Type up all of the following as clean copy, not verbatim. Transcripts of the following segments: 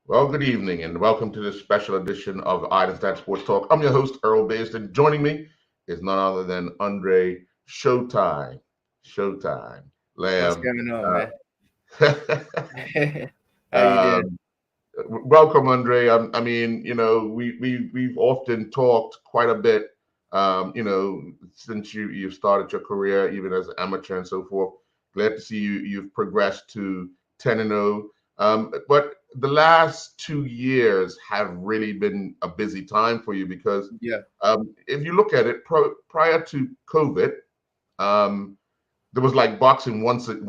Well, good evening and welcome to this special edition of Eidenstadt Sports Talk. I'm your host, Earl Based, and joining me is none other than Andre Showtime. Showtime. What's Lamb. going on, man? How you doing? um, Welcome, Andre. I mean, we've often talked quite a bit, since you've started your career, even as an amateur and so forth. Glad to see you've progressed to 10-0. But the last 2 years have really been a busy time for you because Yeah, if you look at it, prior to COVID, um, there was like boxing once a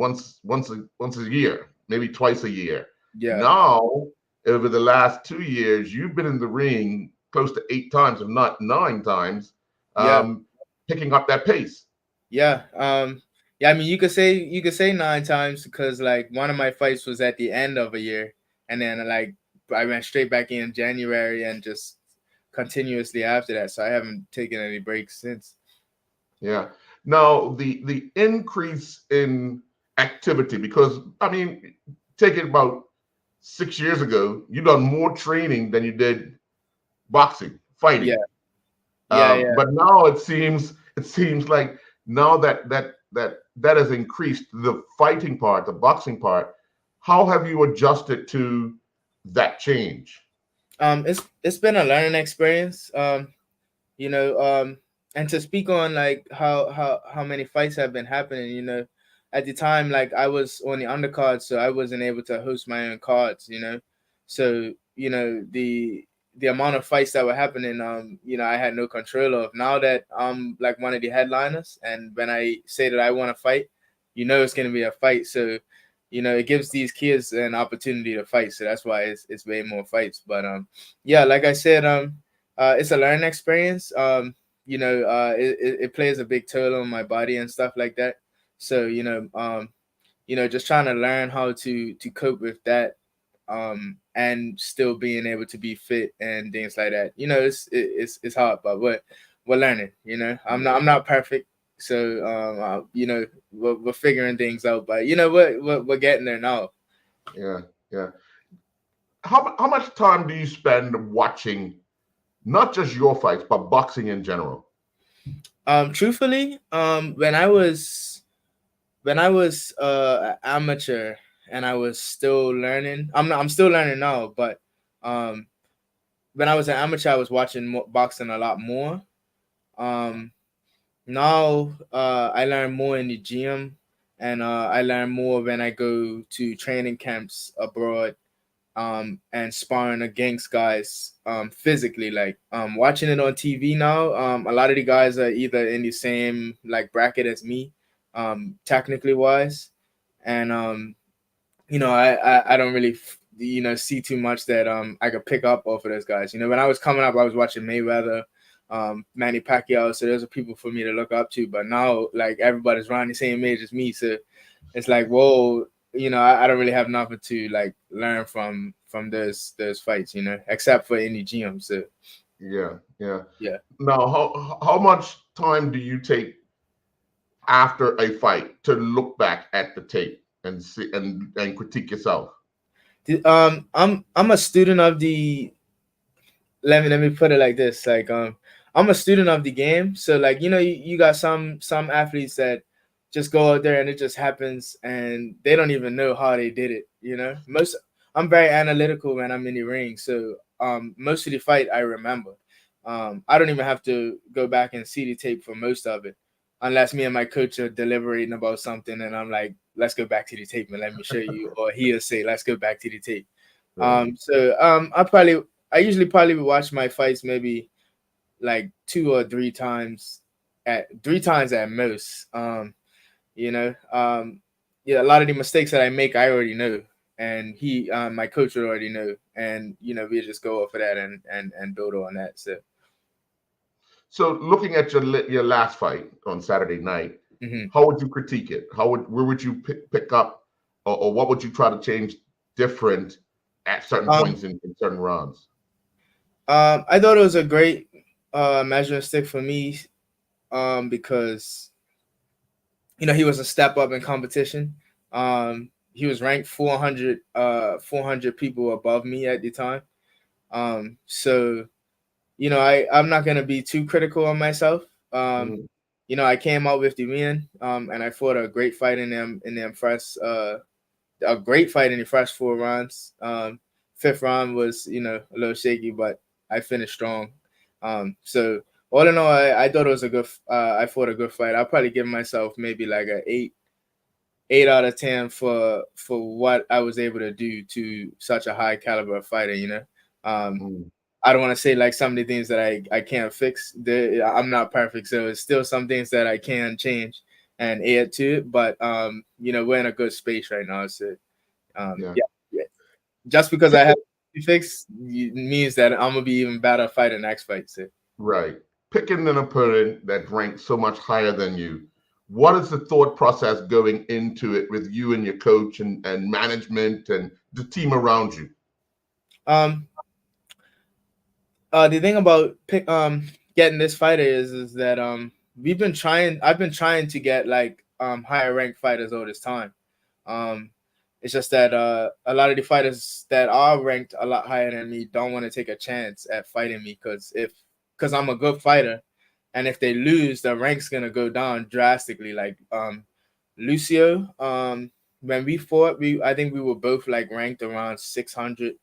year, maybe twice a year. yeah, Now, over the last 2 years, you've been in the ring close to 8 times, if not 9 times, yeah, um, picking up that pace. yeah. Yeah. I mean, you could say 9 times because like one of my fights was at the end of a year, and then like I went straight back in January and just continuously after that. So I haven't taken any breaks since. Yeah. Now, the increase in activity, because I mean, take it about 6 years ago, you done more training than you did boxing, Yeah, fighting. yeah, yeah. But now it seems like now that has increased the fighting part, the boxing part. How have you adjusted to that change? It's been a learning experience. You know, and to speak on like how many fights have been happening, at the time like I was on the undercard, so I wasn't able to host my own cards, so the amount of fights that were happening, I had no control of. Now that I'm like one of the headliners, and when I say that I want to fight, it's gonna be a fight. So it gives these kids an opportunity to fight, so that's why it's way more fights. But yeah, like I said, it's a learning experience. It plays a big toll on my body and stuff like that. So just trying to learn how to cope with that, and still being able to be fit and things like that. It's hard, but we're learning. I'm not perfect, so we're figuring things out. But we're getting there now. Yeah, yeah. How much time do you spend watching not just your fights, but boxing in general? Truthfully, when I was amateur and I was still learning. I'm still learning now, but um when I was an amateur, I was watching boxing a lot more. Um Now I learn more in the gym, and I learn more when I go to training camps abroad, and sparring against guys physically. Like watching it on TV now, a lot of the guys are either in the same like bracket as me, technically wise, and I don't really see too much that I could pick up off of those guys. When I was coming up, I was watching Mayweather, Manny Pacquiao, so those are people for me to look up to. But now, like everybody's around the same age as me, so it's like, whoa, I don't really have nothing to like learn from those fights, except for in the gym. So Yeah, yeah. yeah. Now, how much time do you take after a fight to look back at the tape and see and critique yourself? I'm a student of the let me put it like this, like I'm a student of the game, so like you got some athletes that just go out there and it just happens and they don't even know how they did it. Most I'm very analytical when I'm in the ring, so most of the fight I remember. I don't even have to go back and see the tape for most of it, unless me and my coach are deliberating about something and I'm like, let's go back to the tape and let me show you, or he'll say, let's go back to the tape. Right. I usually probably watch my fights maybe like 2 or 3 times, at 3 times at most. You know, yeah, a lot of the mistakes that I make, I already know, and my coach would already know, and we just go off of that and build on that. So, So, looking at your last fight on Saturday night, mhm. how would you critique it? Where would you pick up, or what would you try to change different at certain um, points in certain rounds? I thought it was a great measuring stick for me, because he was a step up in competition. he was ranked 400 people above me at the time. So I'm not gonna be too critical on myself. Um, Mm, I came out with the win, and I fought a great fight in them first a great fight in the first 4 rounds. Fifth round was a little shaky, but I finished strong. So all in all, I thought it was a good. I fought a good fight. I'll probably give myself maybe like a eight out of 10 for what I was able to do to such a high caliber fighter. Um, mm, I don't want to say like some of the things that I can't fix. I'm not perfect, so it's still some things that I can change and add to it. But we're in a good space right now. So yeah. yeah. Just because I have to fix means that I'm gonna be even better fighter next fight. So Right. Picking an opponent that ranks so much higher than you, what is the thought process going into it with you and your coach and management and the team around you? um the thing about getting this fighter is that I've been trying to get like higher ranked fighters all this time. Um it's just that a lot of the fighters that are ranked a lot higher than me don't want to take a chance at fighting me because I'm a good fighter, and if they lose, the rank's gonna go down drastically. Like Lucio, when we fought, we I think we were both like ranked around 600,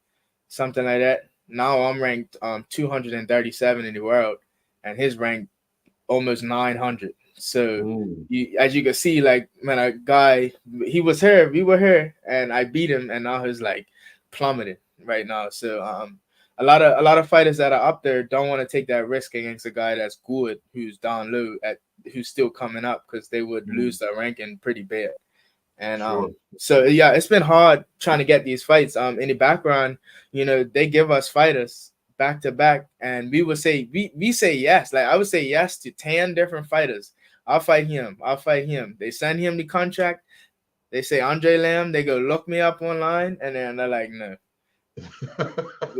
something like that. Now I'm ranked 237 in the world, and his rank almost 900. So Mm, as you can see, like man, a guy he was here, we were here, and I beat him, and now he's like plummeted right now. So a lot of fighters that are up there don't want to take that risk against a guy that's good, who's down low at who's still coming up, because they would mm, lose their ranking pretty bad. And sure. so yeah, it's been hard trying to get these fights. In the background, they give us fighters back to back, and we say yes. Like I would say yes to 10 different fighters. I'll fight him. I'll fight him. They send him the contract. They say Andre Lamb. They go look me up online, and then they're like, no.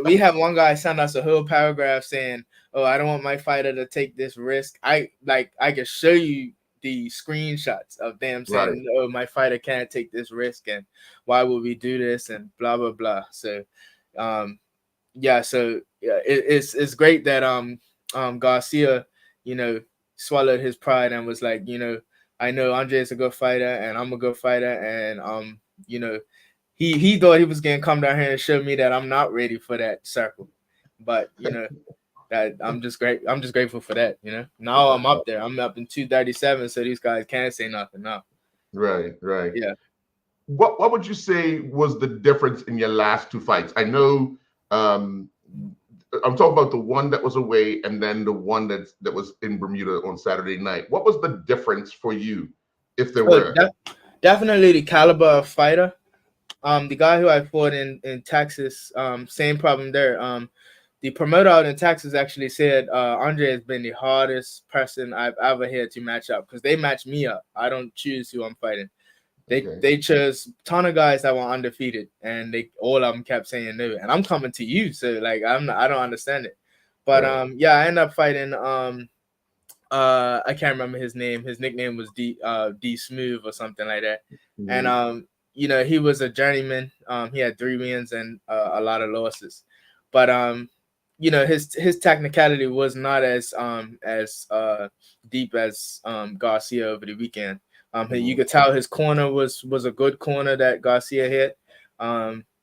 We have one guy send us a whole paragraph saying, "Oh, I don't want my fighter to take this risk." I can show you the screenshots of them Right. saying, "No, my fighter can't take this risk, and why would we do this?" and blah blah blah. So, um, yeah, it's great that Garcia, you know, swallowed his pride and was like, I know Andre is a good fighter and I'm a good fighter, and you know, he thought he was gonna come down here and show me that I'm not ready for that circle, but that I'm just grateful for that. Now I'm up there. I'm up in 237, so these guys can't say nothing now. Right, right. Yeah. What would you say was the difference in your last two fights? I know um, I'm talking about the one that was away and then the one that was in Bermuda on Saturday night. What was the difference for you, if there Oh, were? definitely the caliber of fighter. The guy who I fought in Texas, same problem there. The promoter out in Texas actually said Andre has been the hardest person I've ever had to match up, because they match me up. I don't choose who I'm fighting. They Okay, they chose a ton of guys that were undefeated, and they all of them kept saying no. And I'm coming to you, so like I don't understand it. But right. yeah, I ended up fighting I can't remember his name. His nickname was D Smooth or something like that. And Mhm. he was a journeyman. He had 3 wins and a lot of losses. But his technicality was not as deep as Garcia over the weekend. You Mhm. could tell his corner was a good corner that Garcia hit.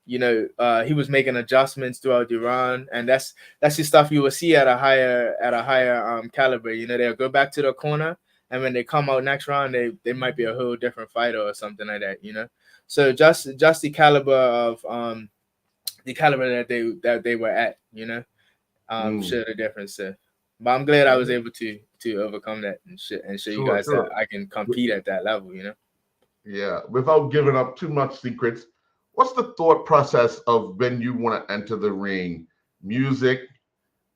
He was making adjustments throughout the round, and that's the stuff you will see at a higher caliber. They'll go back to the corner, and when they come out next round, they might be a whole different fighter or something like that. So just the caliber that they were at, Mm. showed a difference. So, but I'm glad I was able to overcome that and show you Sure, guys that sure. I can compete at that level. Yeah, without giving up too much secrets, what's the thought process of when you want to enter the ring? Music,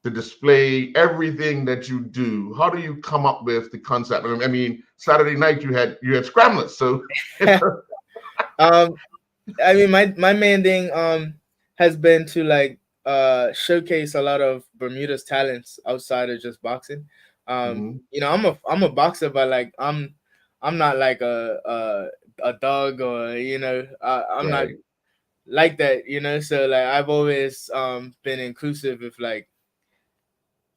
the display, everything that you do. How do you come up with the concept? I mean, Saturday night you had scramblers, so um, I mean, my main thing has been to like showcase a lot of Bermuda's talents outside of just boxing. Mhm. I'm a boxer, but like I'm not like a a dog, or I'm not Right. like that, so like I've always been inclusive with like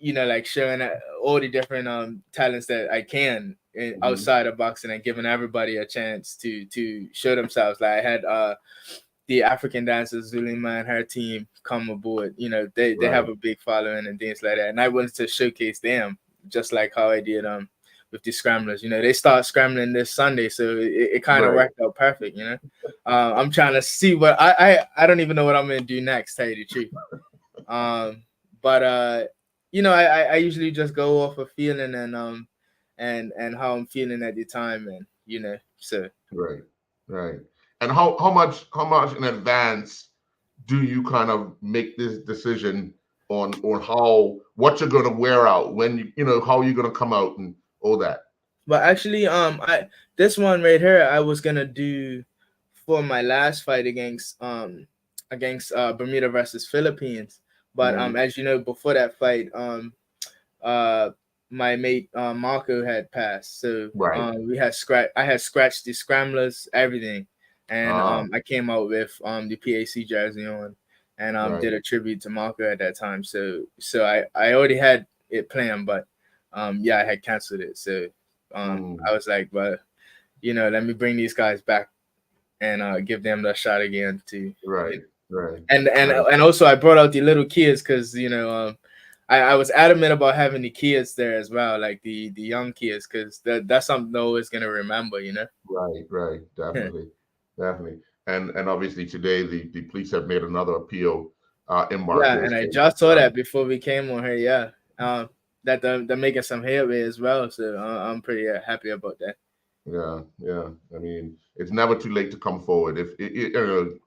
like showing all the different talents that I can Hmm. outside of boxing, and giving everybody a chance to show themselves. Like I had the African dancers, Zulima and her team, come aboard. They have Right. a big following and things like that, and I wanted to showcase them just like how I did with the scramblers. They start scrambling this Sunday, so it kind of Right. worked out perfect. I'm trying to see what I don't even know what I'm gonna do next. Tell you the truth. But I usually just go off of feeling, and how I'm feeling at the time, and so. Right. Right. And how much in advance do you kind of make this decision on how what you're going to wear out when how you're going to come out and all that? But actually, I this one right here, I was gonna do for my last fight against Bermuda versus Philippines. But Hmm. as you know, before that fight, uh my mate Marco had passed, so Right. I had scratched the scramblers, everything, and Ah. I came out with the PAC jersey on, and Right. did a tribute to Marco at that time. So I already had it planned, but yeah, I had canceled it. So Mm. I was like, well, let me bring these guys back and give them the shot again to Right. Right. Right. and also I brought out the little kids because I was adamant about having the kids there as well, like the young kids, because that's something they're always gonna remember. Right. Right. Definitely. Definitely. And obviously today the police have made another appeal in Yeah, Marcus and I case. just saw Um, that before we came on here. Yeah, that they're making some headway as well, so I'm pretty happy about that. Yeah, yeah. I mean, it's never too late to come forward. If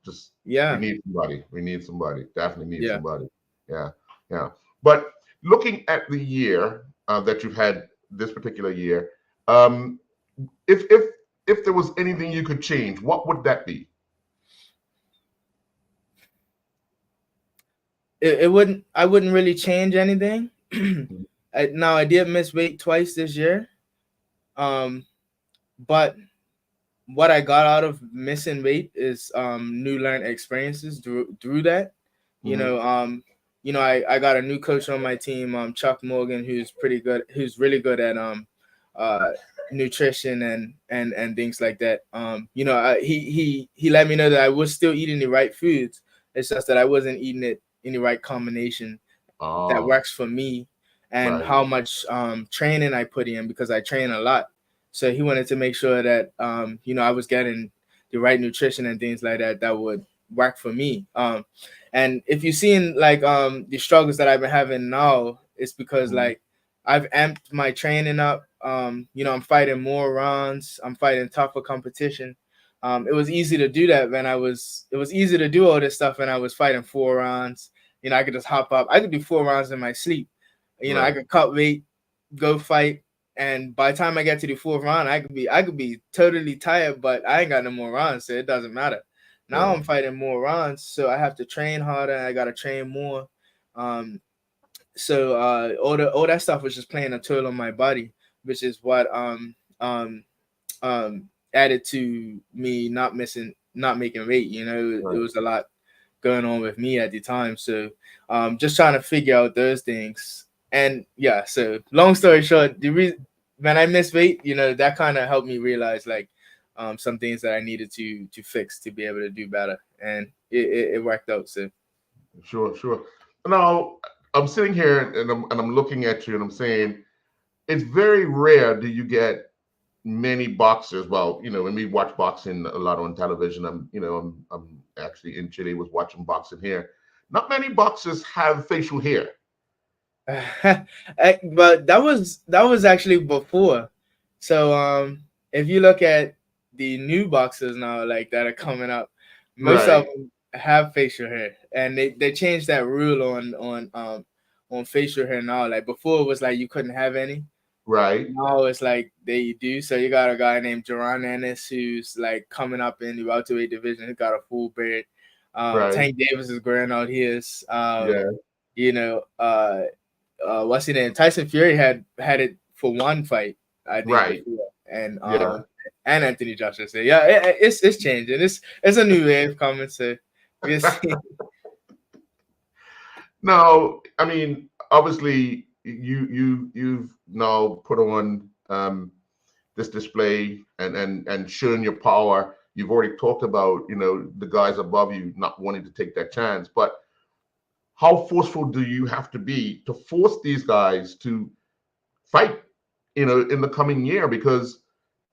just we Yeah, need somebody. We need somebody. Definitely need yeah. somebody. Yeah, yeah. But looking at the year that you've had this particular year, um, if there was anything you could change, what would that be? It wouldn't. I wouldn't really change anything. Mhm. Now I did miss weight twice this year. Um, but what I got out of missing weight is new learned experiences through that. You Mhm. know, um, I got a new coach on my team, Chuck Morgan, who's really good at uh nutrition and things like that. He let me know that I was still eating the right foods. It's just that I wasn't eating it in the right combination that Ah, works for me, and right, how much training I put in, because I train a lot. So he wanted to make sure that I was getting the right nutrition and things like that that would work for me. And if you've seen like the struggles that I've been having now, it's because mhm, like I've amped my training up. I'm fighting more rounds. I'm fighting tougher competition. It was easy to do that when it was easy to do all this stuff when I was fighting 4 rounds. I could just hop up. I could do 4 rounds in my sleep. I right, could cut weight, go fight, and by the time I get to the fourth round, I could be totally tired, but I ain't got no more rounds, so it doesn't matter. Now right, I'm fighting more rounds, so I have to train harder. I gotta train more. Um, so all that stuff was just playing a toll on my body, which is what added to me not making weight. It right. was a lot going on with me at the time. So just trying to figure out those things. And yeah, so long story short, when I missed weight, that kind of helped me realize like some things that I needed to fix to be able to do better, and it worked out. So Sure, sure. Now I'm sitting here and I'm looking at you and I'm saying it's very rare do you get many boxers. Well, when we watch boxing a lot on television, I'm actually in Chile, was watching boxing here. Not many boxers have facial hair. but that was actually before. So if you look at the new boxers now, like that are coming up, most of Right, them have facial hair, and they changed that rule on facial hair now. Like before, it was like you couldn't have any. right, Now it's like they do. So you got a guy named Jerron Ennis who's like coming up in the welterweight division. He got a full beard. right. Tank Davis is growing out his. Yeah, You know, what's his name? Tyson Fury had it for one fight, I think, right. before, and Yeah, and Anthony Joshua said, yeah, it's changing. It's a new wave coming. So we'll see. Now, I mean, obviously, you've now put on this display and shown your power. You've already talked about, the guys above you not wanting to take that chance, but how forceful do you have to be to force these guys to fight, in the coming year? Because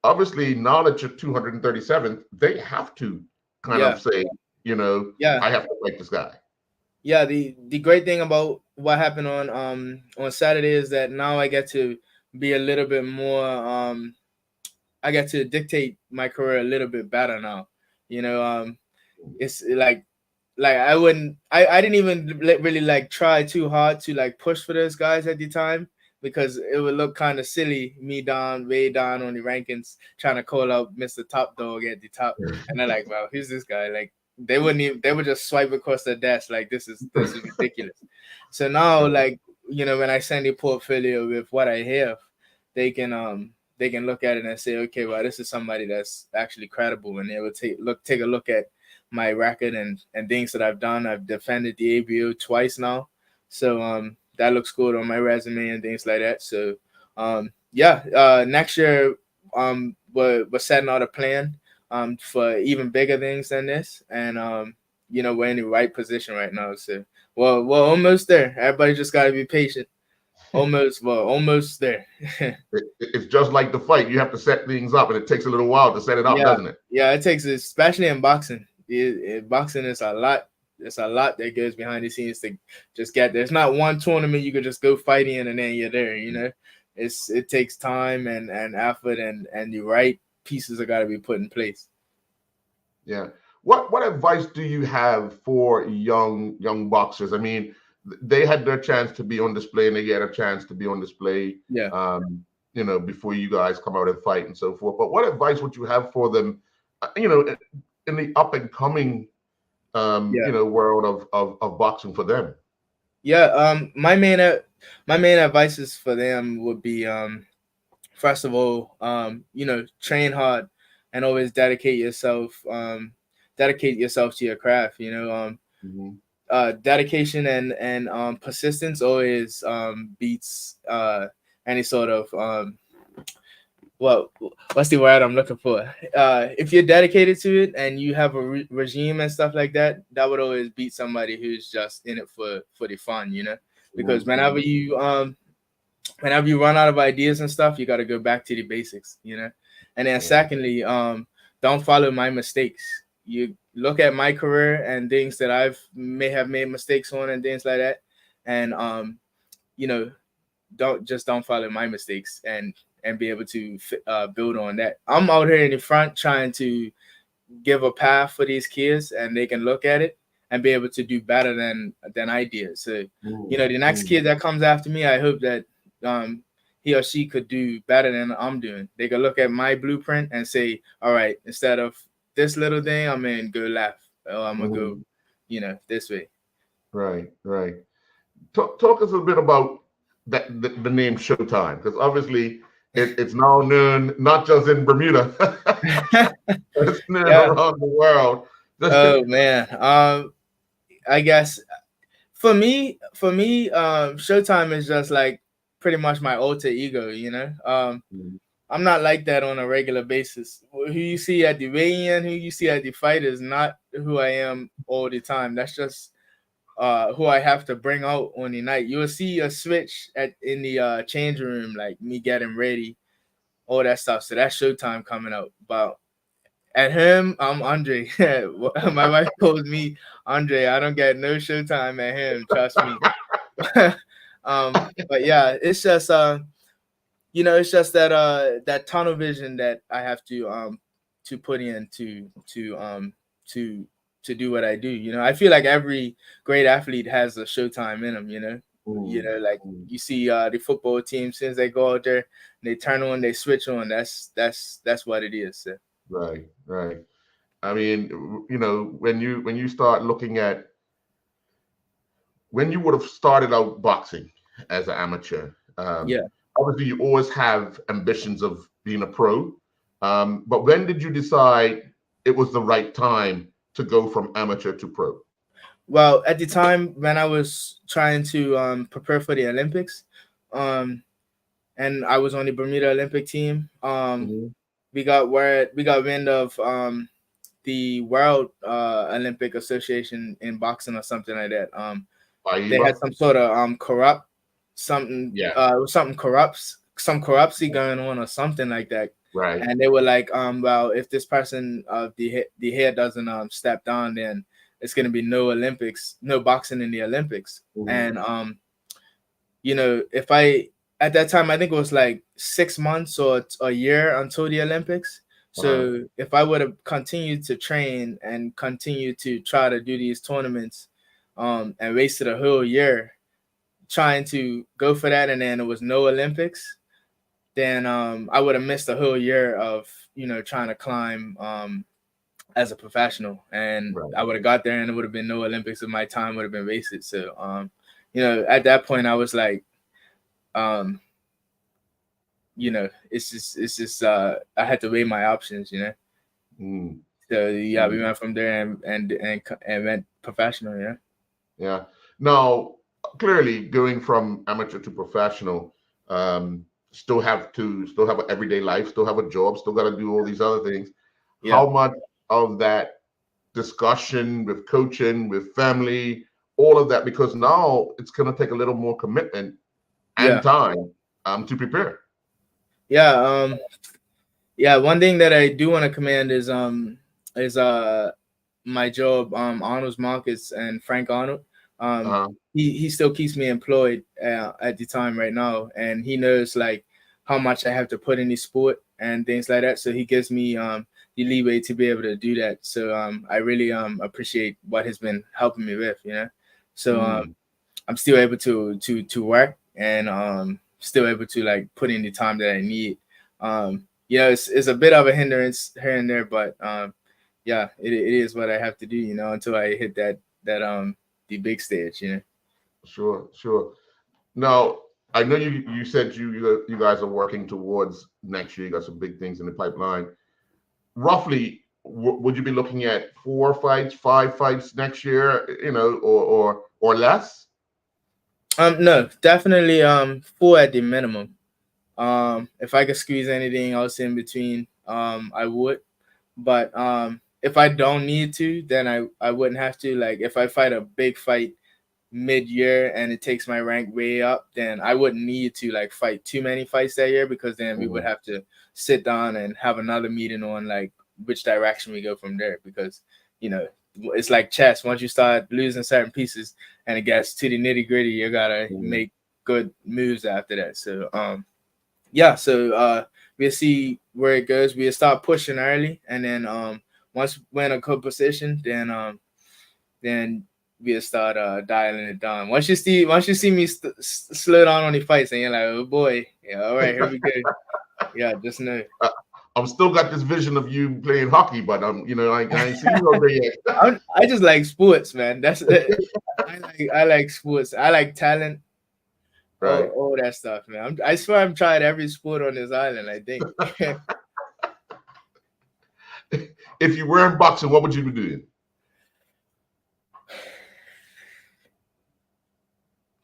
obviously now that you're 237th, they have to kind Yeah, of say, yeah, I have to fight this guy. yeah. The great thing about what happened on Saturday is that now I get to be a little bit more. I get to dictate my career a little bit better now. You know, it's like I didn't even really like try too hard to like push for those guys at the time, because it would look kind of silly, me down way down on the rankings trying to call out Mr. Top Dog at the top, and they're like, well, who's this guy? Like they wouldn't even, they would just swipe across the desk like this is ridiculous. So now, like, when I send a portfolio with what I have, they can look at it and say, okay, well, this is somebody that's actually credible, and they will take a look at my record and things that I've done. I've defended the ABO twice now, so that looks good on my resume and things like that. So yeah, next year we're setting out a plan for even bigger things than this, and we're in the right position right now. So we're almost there. Everybody just got to be patient. Almost there. It's just like the fight. You have to set things up, and it takes a little while to set it up, Yeah, doesn't it? yeah, it takes, especially in boxing. Boxing is a lot. It's a lot that goes behind the scenes to just get there. It's not one tournament you could just go fight in and then you're there. It takes time and effort, and the right pieces are got to be put in place. Yeah. What advice do you have for young boxers? I mean, they had their chance to be on display, and they get a chance to be on display, Yeah, before you guys come out and fight and so forth. But what advice would you have for them, in the up and coming, yeah, world of boxing for them? yeah. My main advices for them would be, first of all, train hard and always dedicate yourself to your craft. Hmm. Dedication and persistence always beats any sort of well, what's the word I'm looking for? If you're dedicated to it and you have a regime and stuff like that, that would always beat somebody who's just in it for the fun. Because Hmm. whenever you run out of ideas and stuff, you got to go back to the basics. And then Yeah. secondly, don't follow my mistakes. You look at my career and things that I've may have made mistakes on and things like that, and you know, don't follow my mistakes and be able to build on that. I'm out here in the front trying to give a path for these kids, and they can look at it and be able to do better than I did. So, the next Mm. kid that comes after me, I hope that um, he or she could do better than I'm doing. They could look at my blueprint and say, all right, instead of this little thing, I'm in go left, or I'm gonna go, Mm. this way. Right, right. Talk us a bit about the name Showtime, because obviously it's now known not just in Bermuda, it's known Yeah. around the world. Oh man. I guess for me, Showtime is just like pretty much my alter ego. I'm not like that on a regular basis. Who you see at the weigh-in, who you see at the fight is not who I am all the time. That's just who I have to bring out on the night. You'll see a switch in the change room, like me getting ready, all that stuff. So that's Showtime coming out. But at him, I'm Andre. My wife calls me Andre. I don't get no Showtime at him. Trust me. But yeah, it's just that tunnel vision that I have to put in to to do what I do. I feel like every great athlete has a Showtime in them. Like Mm. you see the football team, since they go out there, they turn on, they switch on. That's what it is. So. Right, right. I mean, when you start looking at when you would have started out boxing as an amateur, Yeah, obviously you always have ambitions of being a pro. But when did you decide it was the right time to go from amateur to pro? Well, at the time when I was trying to prepare for the Olympics, um, and I was on the Bermuda Olympic team, Hmm. we got wind of the World Olympic Association in boxing or something like that. They Aiba? had some sort of corrupt something. Yeah, It was something corrupts some corruption going on or something like that. right. And they were like, well, if this person the head doesn't step down, then it's gonna be no Olympics, no boxing in the Olympics. Hmm. And if I at that time I think it was like 6 months or a year until the Olympics. Uh-huh. So if I would have continued to train and continue to try to do these tournaments, and wasted a whole year trying to go for that, and then it was no Olympics, then I would have missed a whole year of trying to climb as a professional, and Right. I would have got there, and it would have been no Olympics, and my time would have been wasted. So at that point, I was like, um, it's just I had to weigh my options. Mm. So yeah, we Mm. went from there and went professional. Yeah. Yeah. Now, clearly, going from amateur to professional, still have an everyday life, still have a job, still got to do all these other things. Yeah. How much of that discussion with coaching, with family, all of that? Because now it's going to take a little more commitment and Yeah. time to prepare. Yeah. Yeah. One thing that I do want to commend is my job, Arnold's Markets and Frank Arnold. Uh, He still keeps me employed at the time right now, and he knows like how much I have to put in the sport and things like that. So he gives me the leeway to be able to do that. So I really appreciate what he's been helping me with. So mm, I'm still able to work, and still able to like put in the time that I need. It's a bit of a hindrance here and there, but yeah, it is what I have to do, until I hit that the big stage. sure, sure. Now, I know you said you guys are working towards next year. You got some big things in the pipeline. Roughly, would you be looking at 4 fights, 5 fights next year? Or less? No, definitely four at the minimum. If I could squeeze anything else in between, I would. But if I don't need to, then I wouldn't have to. Like if I fight a big fight mid-year and it takes my rank way up, then I wouldn't need to like fight too many fights that year, because then we would Mhm. have to sit down and have another meeting on like which direction we go from there. Because you know it's like chess. Once you start losing certain pieces and it gets to the nitty-gritty, you gotta Mhm. make good moves after that. So yeah, so we'll see where it goes. We'll start pushing early, and then once we're in a good position, then we'll start dialing it down. Once you see me slow down on the fights, and you're like, oh boy, yeah, all right, here we go. Yeah, just know. Uh, I'm still got this vision of you playing hockey, but I ain't seen you over there yet. I just like sports, man. That's I like sports. I like talent. Right. All that stuff, man. I swear I'm tried every sport on this island. I think. If you were in boxing, what would you be doing?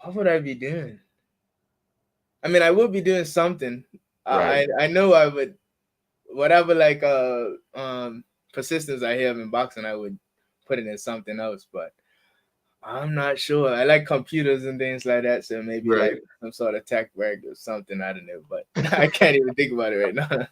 What would I be doing? I mean, I would be doing something. Right. I know I would, whatever like persistence I have in boxing, I would put it in something else. But I'm not sure. I like computers and things like that, so maybe Right. like some sort of tech work or something. I don't know, but I can't even think about it right now.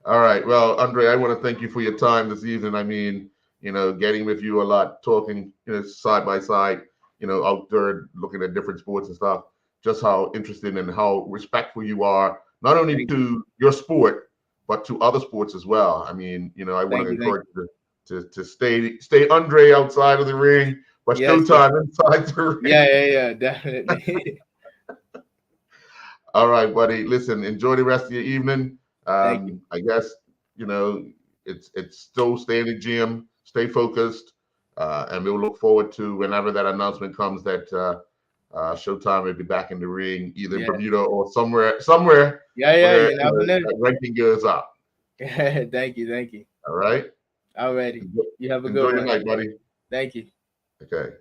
All right. Well, Andre, I want to thank you for your time this evening. I mean, getting with you a lot, talking, side by side, out there looking at different sports and stuff, just how interesting and how respectful you are, not only Thank you, to your sport, but to other sports as well. I mean, I want to thank encourage you to stay Andre outside of the ring, but you. Yes, sir. Showtime inside the ring. Yeah, definitely. All right, buddy. Listen, enjoy the rest of your evening. Thank you. I guess you know it's still stay in the gym, stay focused, and we'll look forward to whenever that announcement comes that Showtime may be back in the ring, either in Yeah. Bermuda or somewhere Yeah, yeah, where you never know. that ranking goes up. Thank you, thank you. All right. Alrighty. Enjoy, You have a good enjoy your one. night, buddy. Thank you. Okay.